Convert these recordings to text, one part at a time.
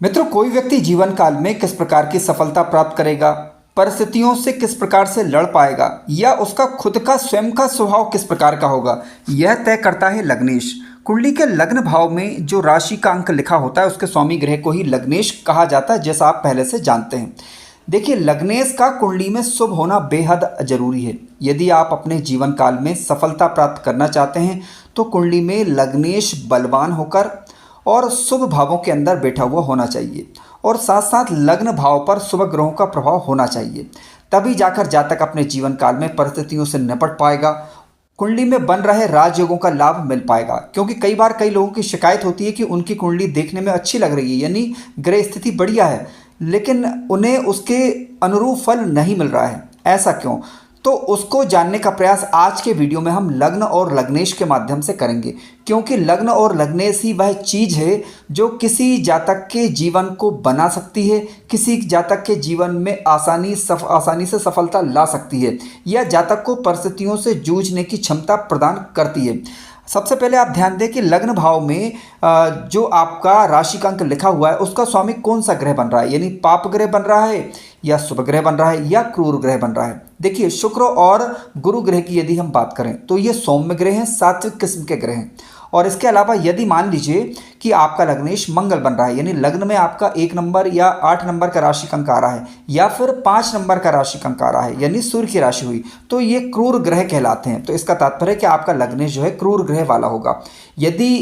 मित्रों, कोई व्यक्ति जीवन काल में किस प्रकार की सफलता प्राप्त करेगा, परिस्थितियों से किस प्रकार से लड़ पाएगा या उसका खुद का स्वयं का स्वभाव किस प्रकार का होगा, यह तय करता है लग्नेश। कुंडली के लग्न भाव में जो राशि का अंक लिखा होता है उसके स्वामी ग्रह को ही लग्नेश कहा जाता है, जैसा आप पहले से जानते हैं। देखिए, लग्नेश का कुंडली में शुभ होना बेहद जरूरी है। यदि आप अपने जीवन काल में सफलता प्राप्त करना चाहते हैं तो कुंडली में लग्नेश बलवान होकर और शुभ भावों के अंदर बैठा हुआ होना चाहिए और साथ साथ लग्न भाव पर शुभ ग्रहों का प्रभाव होना चाहिए। तभी जाकर जातक अपने जीवन काल में परिस्थितियों से निपट पाएगा, कुंडली में बन रहे राजयोगों का लाभ मिल पाएगा। क्योंकि कई बार कई लोगों की शिकायत होती है कि उनकी कुंडली देखने में अच्छी लग रही है, यानी ग्रह स्थिति बढ़िया है, लेकिन उन्हें उसके अनुरूप फल नहीं मिल रहा है। ऐसा क्यों? तो उसको जानने का प्रयास आज के वीडियो में हम लग्न और लग्नेश के माध्यम से करेंगे। क्योंकि लग्न और लग्नेश ही वह चीज़ है जो किसी जातक के जीवन को बना सकती है, किसी जातक के जीवन में आसानी से सफलता ला सकती है या जातक को परिस्थितियों से जूझने की क्षमता प्रदान करती है। सबसे पहले आप ध्यान दें कि लग्न भाव में जो आपका राशि का अंक लिखा हुआ है उसका स्वामी कौन सा ग्रह बन रहा है, यानी पाप ग्रह बन रहा है या शुभ ग्रह बन रहा है या क्रूर ग्रह बन रहा है। देखिए, शुक्र और गुरु ग्रह की यदि हम बात करें तो ये सौम्य ग्रह हैं, सात्विक किस्म के ग्रह हैं। और इसके अलावा यदि मान लीजिए कि आपका लग्नेश मंगल बन रहा है, यानी लग्न में आपका 1 नंबर या 8 नंबर का राशि अंक आ रहा है या फिर 5 नंबर का राशि अंक आ रहा है, यानी सूर्य की राशि हुई, तो ये क्रूर ग्रह कहलाते हैं। तो इसका तात्पर्य है कि आपका लग्नेश जो है क्रूर ग्रह वाला होगा। यदि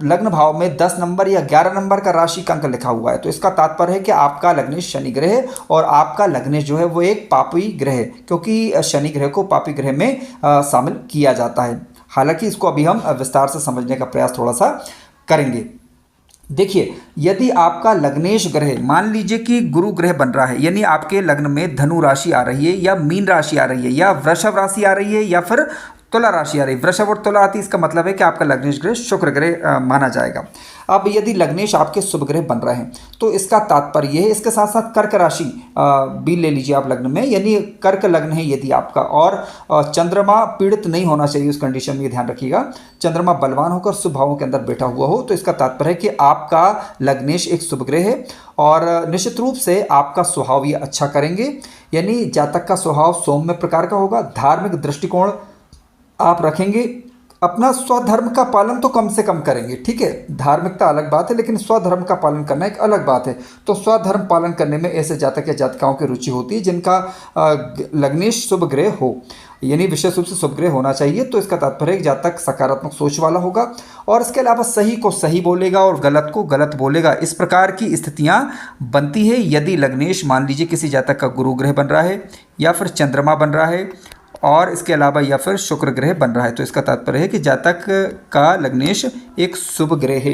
लग्न भाव में 10 नंबर या 11 नंबर का राशि अंक लिखा हुआ है तो इसका तात्पर्य है कि आपका लग्नेश शनि ग्रह है और आपका लग्नेश जो है वो एक पापी ग्रह है, क्योंकि शनि ग्रह को पापी ग्रह में शामिल किया जाता है। हालांकि इसको अभी हम विस्तार से समझने का प्रयास थोड़ा सा करेंगे। देखिए, यदि आपका लग्नेश ग्रह मान लीजिए कि गुरु ग्रह बन रहा है, यानी आपके लग्न में धनु राशि आ रही है या मीन राशि आ रही है या वृषभ राशि आ रही है या फिर तुला राशि आ रही है, वृषभ और तुला आती है, इसका मतलब है कि आपका लग्नेश ग्रह शुक्र ग्रह माना जाएगा। अब यदि लग्नेश आपके शुभ ग्रह बन रहे हैं तो इसका तात्पर्य यह है, इसके साथ साथ कर्क राशि भी ले लीजिए आप लग्न में, यानी कर्क लग्न है यदि आपका, और चंद्रमा पीड़ित नहीं होना चाहिए उस कंडीशन में, ध्यान रखिएगा। चंद्रमा बलवान होकर शुभ भावों के अंदर बैठा हुआ हो तो इसका तात्पर्य है कि आपका लग्नेश एक शुभ ग्रह है और निश्चित रूप से आपका स्वभाव ये अच्छा करेंगे, यानी जातक का स्वभाव सौम्य प्रकार का होगा। धार्मिक दृष्टिकोण आप रखेंगे, अपना स्वधर्म का पालन तो कम से कम करेंगे, ठीक है। धार्मिकता अलग बात है लेकिन स्वधर्म का पालन करना एक अलग बात है। तो स्वधर्म पालन करने में ऐसे जातक या जातिकाओं की रुचि होती है जिनका लग्नेश शुभ ग्रह हो, यानी विशेष रूप से शुभ ग्रह होना चाहिए। तो इसका तात्पर्य है जातक सकारात्मक सोच वाला होगा और इसके अलावा सही को सही बोलेगा और गलत को गलत बोलेगा। इस प्रकार की स्थितियां बनती है यदि लग्नेश मान लीजिए किसी जातक का गुरु ग्रह बन रहा है या फिर चंद्रमा बन रहा है और इसके अलावा या फिर शुक्र ग्रह बन रहा है। तो इसका तात्पर्य है कि जातक का लग्नेश एक शुभ ग्रह है।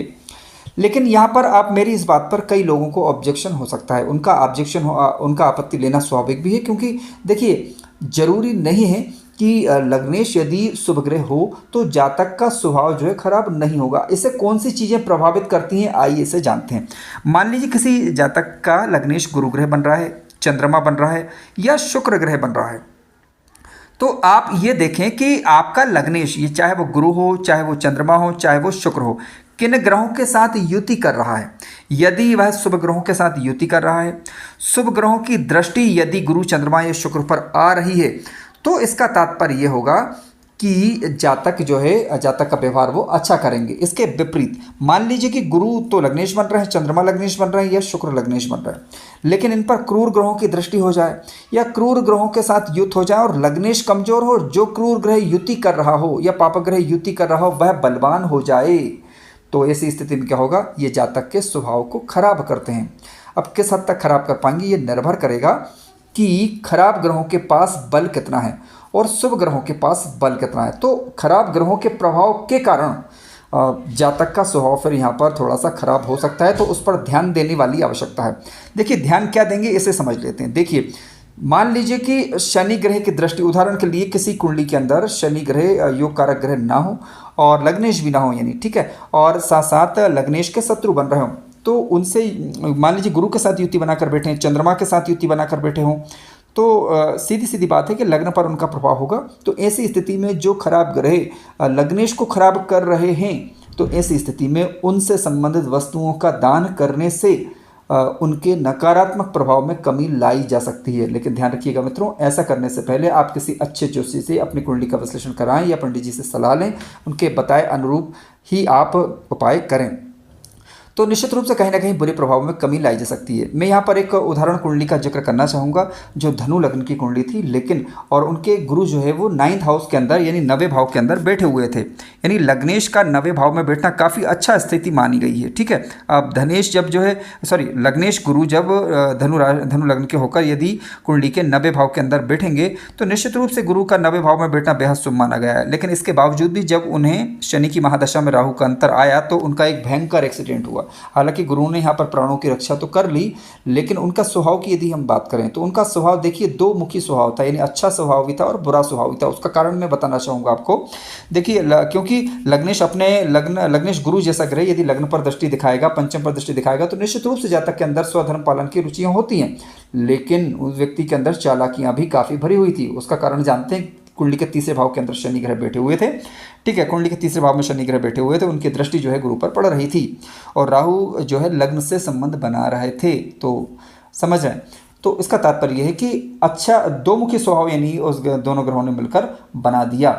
लेकिन यहाँ पर आप मेरी इस बात पर कई लोगों को ऑब्जेक्शन हो सकता है, उनका आपत्ति लेना स्वाभाविक भी है, क्योंकि देखिए, जरूरी नहीं है कि लग्नेश यदि शुभ ग्रह हो तो जातक का स्वभाव जो है खराब नहीं होगा। इसे कौन सी चीज़ें प्रभावित करती हैं, आइए इसे जानते हैं। मान लीजिए किसी जातक का लग्नेश गुरु ग्रह बन रहा है, चंद्रमा बन रहा है या शुक्र ग्रह बन रहा है, तो आप ये देखें कि आपका लग्नेश, ये चाहे वो गुरु हो, चाहे वो चंद्रमा हो, चाहे वो शुक्र हो, किन ग्रहों के साथ युति कर रहा है। यदि वह शुभ ग्रहों के साथ युति कर रहा है, शुभ ग्रहों की दृष्टि यदि गुरु चंद्रमा या शुक्र पर आ रही है, तो इसका तात्पर्य ये होगा कि जातक जो है, जातक का व्यवहार वो अच्छा करेंगे। इसके विपरीत मान लीजिए कि गुरु तो लग्नेश बन रहे हैं, चंद्रमा लग्नेश बन रहे हैं या शुक्र लग्नेश बन रहे हैं, लेकिन इन पर क्रूर ग्रहों की दृष्टि हो जाए या क्रूर ग्रहों के साथ युत हो जाए और लग्नेश कमजोर हो, जो क्रूर ग्रह युति कर रहा हो या पाप ग्रह युति कर रहा हो वह बलवान हो जाए, तो ऐसी स्थिति में क्या होगा, ये जातक के स्वभाव को खराब करते हैं। अब किस हद तक खराब कर पाएंगे ये निर्भर करेगा कि खराब ग्रहों के पास बल कितना है और शुभ ग्रहों के पास बल कितना है। तो खराब ग्रहों के प्रभाव के कारण जातक का स्वभाव फिर यहाँ पर थोड़ा सा खराब हो सकता है, तो उस पर ध्यान देने वाली आवश्यकता है। देखिए, ध्यान क्या देंगे इसे समझ लेते हैं। देखिए, मान लीजिए कि शनि ग्रह की दृष्टि, उदाहरण के लिए किसी कुंडली के अंदर शनि ग्रह योग कारक ग्रह ना हो और लग्नेश भी ना हो, यानी ठीक है, और साथ साथ लग्नेश के शत्रु बन रहे हों, तो उनसे मान लीजिए गुरु के साथ युति बनाकर बैठे हैं, चंद्रमा के साथ युति बनाकर बैठे हों, तो सीधी सीधी बात है कि लग्न पर उनका प्रभाव होगा। तो ऐसी स्थिति में जो खराब ग्रह लग्नेश को खराब कर रहे हैं, तो ऐसी स्थिति में उनसे संबंधित वस्तुओं का दान करने से उनके नकारात्मक प्रभाव में कमी लाई जा सकती है। लेकिन ध्यान रखिएगा मित्रों, ऐसा करने से पहले आप किसी अच्छे ज्योतिषी से अपनी कुंडली का विश्लेषण कराएं या पंडित जी से सलाह लें, उनके बताए अनुरूप ही आप उपाय करें, तो निश्चित रूप से कहीं ना कहीं बुरे प्रभाव में कमी लाई जा सकती है। मैं यहाँ पर एक उदाहरण कुंडली का जिक्र करना चाहूँगा जो धनु लग्न की कुंडली थी, लेकिन और उनके गुरु जो है वो 9th हाउस के अंदर यानी 9वें भाव के अंदर बैठे हुए थे। यानी लग्नेश का 9वें भाव में बैठना काफ़ी अच्छा स्थिति मानी गई है। ठीक है, अब धनेश जब जो है लग्नेश गुरु जब धनु लग्न के होकर यदि कुंडली के 9वें भाव के अंदर बैठेंगे तो निश्चित रूप से गुरु का 9वें भाव में बैठना बेहद शुभ माना गया है। लेकिन इसके बावजूद भी जब उन्हें शनि की महादशा में राहु का अंतर आया तो उनका एक भयंकर एक्सीडेंट हुआ। हालांकि गुरु ने यहाँ पर प्राणों की रक्षा तो कर ली, लेकिन उनका स्वभाव की यदि हम बात करें तो उनका स्वभाव देखिए दो मुखी स्वभाव था, यानी अच्छा स्वभाव भी था और बुरा स्वभाव भी था। उसका कारण मैं बताना चाहूँगा आपको। देखिए क्योंकि लग्नेश अपने लग्नेश गुरु जैसा ग्रह यदि लग्न पर दृष्टि दिखाएगा, पंचम पर दृष्टि दिखाएगा तो निश्चित रूप से जातक के अंदर स्वधर्म पालन की रुचियाँ होती हैं, लेकिन उस व्यक्ति के अंदर चालाकियाँ भी काफ़ी भरी हुई थी। उसका कारण जानते हैं, कुंडली के तीसरे भाव के अंदर शनि ग्रह बैठे हुए थे। ठीक है, कुंडली के तीसरे भाव में शनि ग्रह बैठे हुए थे, उनकी दृष्टि जो है गुरु पर पड़ रही थी और राहु जो है लग्न से संबंध बना रहे थे। तो समझ रहे हैं, तो इसका तात्पर्य है कि अच्छा दो मुखी स्वभाव यानी उस दोनों ग्रहों ने मिलकर बना दिया।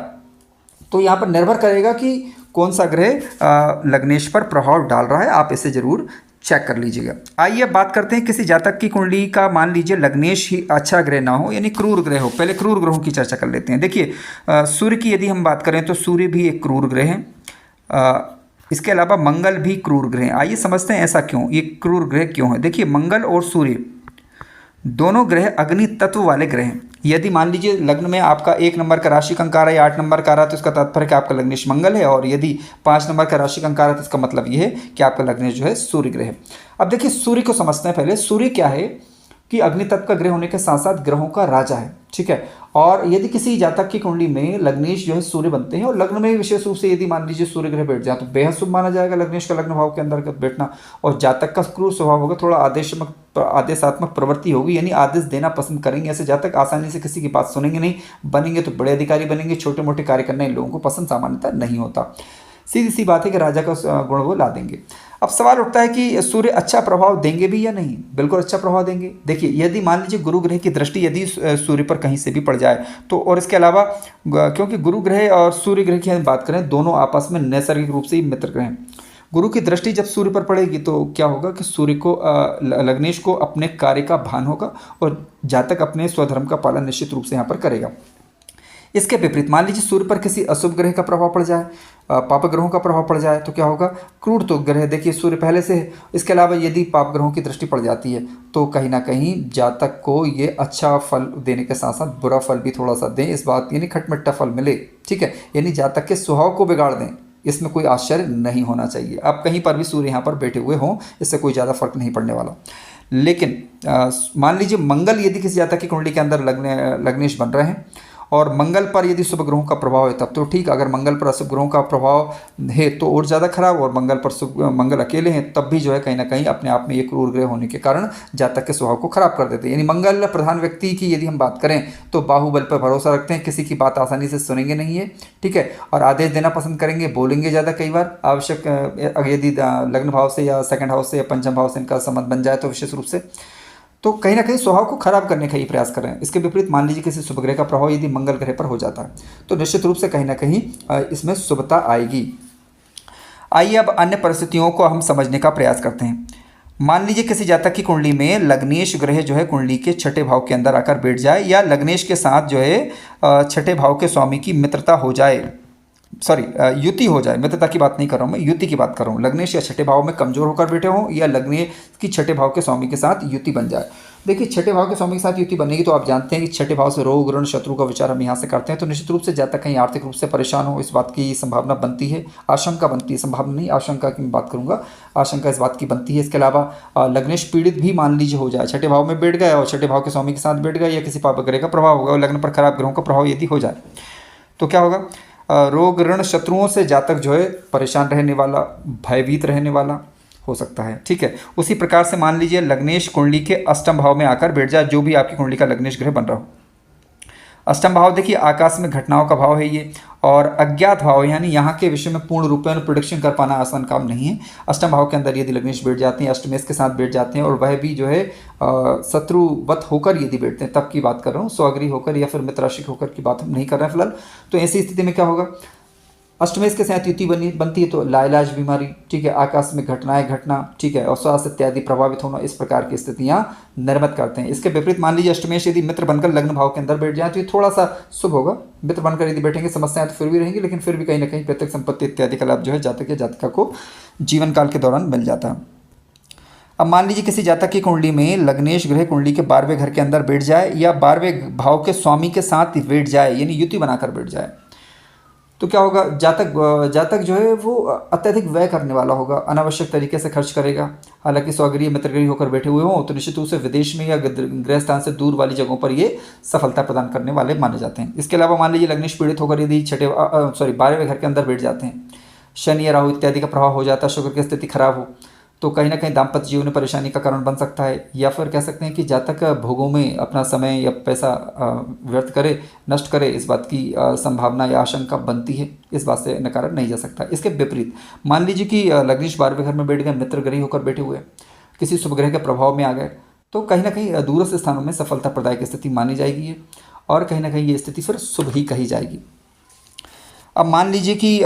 तो यहाँ पर निर्भर करेगा कि कौन सा ग्रह लग्नेश पर प्रभाव डाल रहा है, आप इसे जरूर चेक कर लीजिएगा। आइए अब बात करते हैं किसी जातक की कुंडली का, मान लीजिए लग्नेश ही अच्छा ग्रह ना हो यानी क्रूर ग्रह हो। पहले क्रूर ग्रहों की चर्चा कर लेते हैं। देखिए सूर्य की यदि हम बात करें तो सूर्य भी एक क्रूर ग्रह है। इसके अलावा मंगल भी क्रूर ग्रह है। आइए समझते हैं ऐसा क्यों, ये क्रूर ग्रह क्यों है। देखिए मंगल और सूर्य दोनों ग्रह अग्नि तत्व वाले ग्रह हैं। यदि मान लीजिए लग्न में आपका 1 नंबर का राशि का अंक आ रहा है या 8 नंबर का आ रहा है तो इसका तात्पर्य कि आपका लग्नेश मंगल है, और यदि 5 नंबर का राशि का अंक आ रहा है तो इसका मतलब ये है कि आपका लग्नेश जो है सूर्य ग्रह है। अब देखिए सूर्य को समझते हैं पहले। सूर्य क्या है कि अग्नि तत्व का ग्रह होने के साथ साथ ग्रहों का राजा है। ठीक है, और यदि किसी जातक की कुंडली में लग्नेश जो है सूर्य बनते हैं और लग्न में विशेष रूप से यदि मान लीजिए सूर्य ग्रह बैठ जाए तो बेहद शुभ माना जाएगा लग्नेश का लग्न भाव के अंदर बैठना। और जातक का क्रूर स्वभाव होगा, थोड़ा आदेशात्मक प्रवृत्ति होगी, यानी आदेश देना पसंद करेंगे। ऐसे जातक आसानी से किसी की बात सुनेंगे नहीं, बनेंगे तो बड़े अधिकारी बनेंगे, छोटे मोटे कार्य करना इन लोगों को पसंद सामान्यतः नहीं होता। सीधी सी बात है कि राजा का गुण वो ला देंगे। अब सवाल उठता है कि सूर्य अच्छा प्रभाव देंगे भी या नहीं। बिल्कुल अच्छा प्रभाव देंगे। देखिए यदि मान लीजिए गुरु ग्रह की दृष्टि यदि सूर्य पर कहीं से भी पड़ जाए तो, और इसके अलावा क्योंकि गुरु ग्रह और सूर्य ग्रह की हम बात करें दोनों आपस में नैसर्गिक रूप से ही मित्र ग्रह हैं। गुरु की दृष्टि जब सूर्य पर पड़ेगी तो क्या होगा कि सूर्य को लग्नेश को अपने कार्य का भान होगा और जातक अपने स्वधर्म का पालन निश्चित रूप से यहाँ पर करेगा। इसके विपरीत मान लीजिए सूर्य पर किसी अशुभ ग्रह का प्रभाव पड़ जाए, पाप ग्रहों का प्रभाव पड़ जाए तो क्या होगा, क्रूर तो ग्रह देखिए सूर्य पहले से है। इसके अलावा यदि पाप ग्रहों की दृष्टि पड़ जाती है तो कहीं ना कहीं जातक को ये अच्छा फल देने के साथ साथ बुरा फल भी थोड़ा सा दें, इस बात यानी खटमिट्टा फल मिले। ठीक है, यानी जातक के स्वभाव को बिगाड़ दें, इसमें कोई आश्चर्य नहीं होना चाहिए। अब कहीं पर भी सूर्य यहाँ पर बैठे हुए हों इससे कोई ज़्यादा फर्क नहीं पड़ने वाला। लेकिन मान लीजिए मंगल यदि किसी जातक की कुंडली के अंदर लग्नेश बन रहे हैं और मंगल पर यदि शुभ ग्रहों का प्रभाव है तब तो ठीक, अगर मंगल पर अशुभ ग्रहों का प्रभाव है तो और ज़्यादा खराब, और मंगल पर मंगल अकेले हैं तब भी जो है कहीं ना कहीं अपने आप में ये क्रूर ग्रह होने के कारण जातक के स्वभाव को खराब कर देते हैं। यानी मंगल प्रधान व्यक्ति की यदि हम बात करें तो बाहुबल पर भरोसा रखते हैं, किसी की बात आसानी से सुनेंगे नहीं है। ठीक है, और आदेश देना पसंद करेंगे, बोलेंगे ज़्यादा कई बार आवश्यक, यदि लग्न भाव से या सेकंड हाउस से या पंचम भाव से इनका संबंध बन जाए तो विशेष रूप से, तो कहीं ना कहीं स्वभाव को खराब करने का ही प्रयास कर रहे हैं। इसके विपरीत मान लीजिए किसी शुभ ग्रह का प्रभाव यदि मंगल ग्रह पर हो जाता है तो निश्चित रूप से कहीं ना कहीं इसमें शुभता आएगी। आइए अब अन्य परिस्थितियों को हम समझने का प्रयास करते हैं। मान लीजिए किसी जातक की कुंडली में लग्नेश ग्रह जो है कुंडली के 6ठे भाव के अंदर आकर बैठ जाए, या लग्नेश के साथ जो है 6ठे भाव के स्वामी की मित्रता हो जाए, युति हो जाए। मित्रता की बात नहीं कर रहा हूँ मैं, युति की बात कर रहा हूँ। लग्नेश या 6ठे भाव में कमजोर होकर बैठे हों या लग्नेश की 6ठे भाव के स्वामी के साथ युति बन जाए। देखिए 6ठे भाव के स्वामी के साथ युति बनेगी तो आप जानते हैं कि 6ठे भाव से रोग ऋण शत्रु का विचार हम यहाँ से करते हैं, तो निश्चित रूप से जातक कहीं आर्थिक रूप से परेशान हो इस बात की संभावना बनती है, आशंका बनती है, संभावना नहीं आशंका की मैं बात करूँगा, आशंका इस बात की बनती है। इसके अलावा लग्नेश पीड़ित भी मान लीजिए हो जाए, 6ठे भाव में बैठ गए और 6ठे भाव के स्वामी के साथ बैठ गए, या किसी पाप ग्रह का प्रभाव होगा और लग्न पर खराब ग्रहों का प्रभाव यदि हो जाए तो क्या होगा, रोग ऋण शत्रुओं से जातक जो है परेशान रहने वाला, भयभीत रहने वाला हो सकता है। ठीक है, उसी प्रकार से मान लीजिए लग्नेश कुंडली के अष्टम भाव में आकर बैठ जाए, जो भी आपकी कुंडली का लग्नेश ग्रह बन रहा हो, अष्टम भाव देखिए आकाश में घटनाओं का भाव है ये, और अज्ञात भाव यानी यहाँ के विषय में पूर्ण रूप में प्रोडिक्शन कर पाना आसान काम नहीं है। अष्टम भाव के अंदर यदि लग्नेश बैठ जाते हैं, अष्टमेश के साथ बैठ जाते हैं, और वह भी जो है शत्रुवत होकर यदि बैठते हैं, तब की बात कर रहा हूँ, स्वग्री होकर या फिर मित्र राशि होकर की बात हम नहीं कर रहे हैं फिलहाल। तो ऐसी स्थिति में क्या होगा, अष्टमेश के साथ युति बनती है तो लाइलाज बीमारी, ठीक है, आकाश में घटनाएं घटना, ठीक है, और स्वास्थ्य इत्यादि प्रभावित होना, इस प्रकार की स्थितियां निर्मित करते हैं। इसके विपरीत मान लीजिए अष्टमेश यदि मित्र बनकर लग्न भाव के अंदर बैठ जाए तो ये थोड़ा सा शुभ होगा। मित्र बनकर यदि बैठेंगे समस्याएं तो फिर भी रहेंगी, लेकिन फिर भी कहीं ना कहीं प्रत्यक्ष संपत्ति इत्यादि का लाभ जो है जातक या जातिका को जीवन काल के दौरान मिल जाता है। अब मान लीजिए किसी जातक की कुंडली में लग्नेश ग्रह कुंडली के 12वें घर के अंदर बैठ जाए या 12वें भाव के स्वामी के साथ बैठ जाए, यानी युति बनाकर बैठ जाए, तो क्या होगा, जातक जो है वो अत्यधिक व्यय करने वाला होगा, अनावश्यक तरीके से खर्च करेगा। हालांकि स्वगृह मित्रगृह होकर बैठे हुए हों तो निश्चित रूप से विदेश में या गृह स्थान से दूर वाली जगहों पर ये सफलता प्रदान करने वाले माने जाते हैं। इसके अलावा मान लीजिए लग्नेश पीड़ित होकर यदि 12वें घर के अंदर बैठ जाते हैं, शनि या राहु इत्यादि का प्रभाव हो जाता है, शुक्र की स्थिति खराब हो तो कहीं ना कहीं दाम्पत्य जीवन में परेशानी का कारण बन सकता है। या फिर कह सकते हैं कि जातक भोगों में अपना समय या पैसा व्यर्थ करे, नष्ट करे, इस बात की संभावना या आशंका बनती है, इस बात से नकारा नहीं जा सकता। इसके विपरीत मान लीजिए कि लग्नेश 12वें घर में बैठ गए, मित्र ग्रही होकर बैठे हुए, किसी शुभ ग्रह के प्रभाव में आ गए, तो कहीं ना कहीं दूरस्थ स्थानों में सफलता प्रदायक स्थिति मानी जाएगी और कहीं ना कहीं ये स्थिति फिर शुभ ही कही जाएगी। अब मान लीजिए कि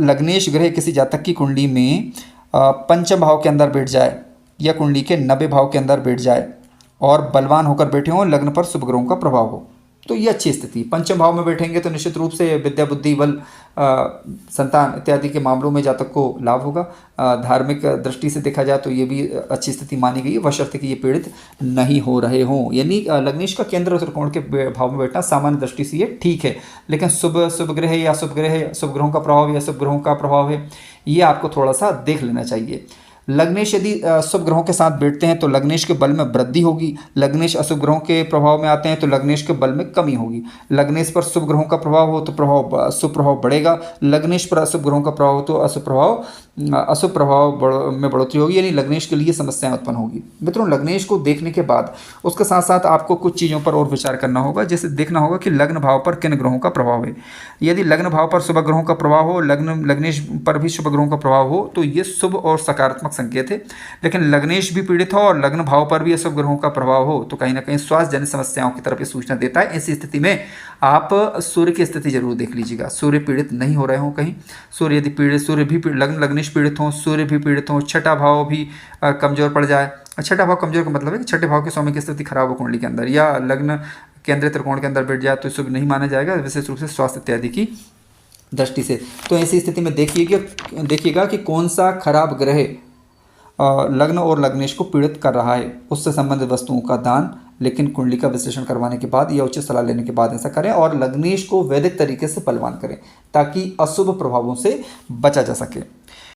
लग्नेश ग्रह किसी जातक की कुंडली में पंचम भाव के अंदर बैठ जाए या कुंडली के 90 भाव के अंदर बैठ जाए और बलवान होकर बैठे हों, लग्न पर शुभ ग्रहों का प्रभाव हो, तो ये अच्छी स्थिति। पंचम भाव में बैठेंगे तो निश्चित रूप से विद्या बुद्धि बल संतान इत्यादि के मामलों में जातक को लाभ होगा। धार्मिक दृष्टि से देखा जाए तो ये भी अच्छी स्थिति मानी गई है, बशर्ते कि ये पीड़ित नहीं हो रहे हों। यानी लग्नेश का केंद्र त्रिकोण के भाव में बैठना सामान्य दृष्टि से ये ठीक है, लेकिन शुभ ग्रह या शुभ ग्रहों का प्रभाव या शुभ ग्रहों का प्रभाव है, ये आपको थोड़ा सा देख लेना चाहिए। लग्नेश यदि शुभ ग्रहों के साथ बैठते हैं तो लग्नेश के बल में वृद्धि होगी, लग्नेश अशुभ ग्रहों के प्रभाव में आते हैं तो लग्नेश के बल में कमी होगी। लग्नेश पर शुभ ग्रहों का प्रभाव हो तो शुभ प्रभाव बढ़ेगा, लग्नेश पर अशुभ ग्रहों का प्रभाव हो तो अशुभ प्रभाव में बढ़ोतरी होगी, यानी लग्नेश के लिए समस्याएं उत्पन्न होगी। मित्रों, लग्नेश को देखने के बाद उसके साथ साथ आपको कुछ चीज़ों पर और विचार करना होगा, जैसे देखना होगा कि लग्न भाव पर किन ग्रहों का प्रभाव है। यदि लग्न भाव पर शुभ ग्रहों का प्रभाव हो, लग्नेश पर भी शुभ ग्रहों का प्रभाव हो तो ये शुभ और सकारात्मक संकेत है। लेकिन लग्नेश भी पीड़ित हो और लग्न भाव पर भी अशुभ ग्रहों का प्रभाव हो तो कहीं ना कहीं स्वास्थ्य जनित समस्याओं की तरफ ये सूचना देता है। ऐसी स्थिति में आप सूर्य की स्थिति जरूर देख लीजिएगा, सूर्य पीड़ित नहीं हो रहे हो कहीं। सूर्य यदि पीड़ित, सूर्य भी लग्नेश पीड़ित हो, सूर्य भी पीड़ित हो, छठा भाव भी कमजोर पड़ जाए। छठा भाव कमजोर का मतलब है कि छठे भाव के स्वामी की स्थिति खराब हो कुंडली के अंदर, या लग्न केंद्रीय त्रिकोण के अंदर बैठ जाए तो शुभ नहीं माना जाएगा, विशेष रूप से स्वास्थ्य इत्यादि की दृष्टि से। तो ऐसी स्थिति में देखिएगा कि कौन सा खराब ग्रह लग्न और लग्नेश को पीड़ित कर रहा है, उससे संबंधित वस्तुओं का दान, लेकिन कुंडली का विश्लेषण करवाने के बाद या उचित सलाह लेने के बाद ऐसा करें, और लग्नेश को वैदिक तरीके से बलवान करें ताकि अशुभ प्रभावों से बचा जा सके।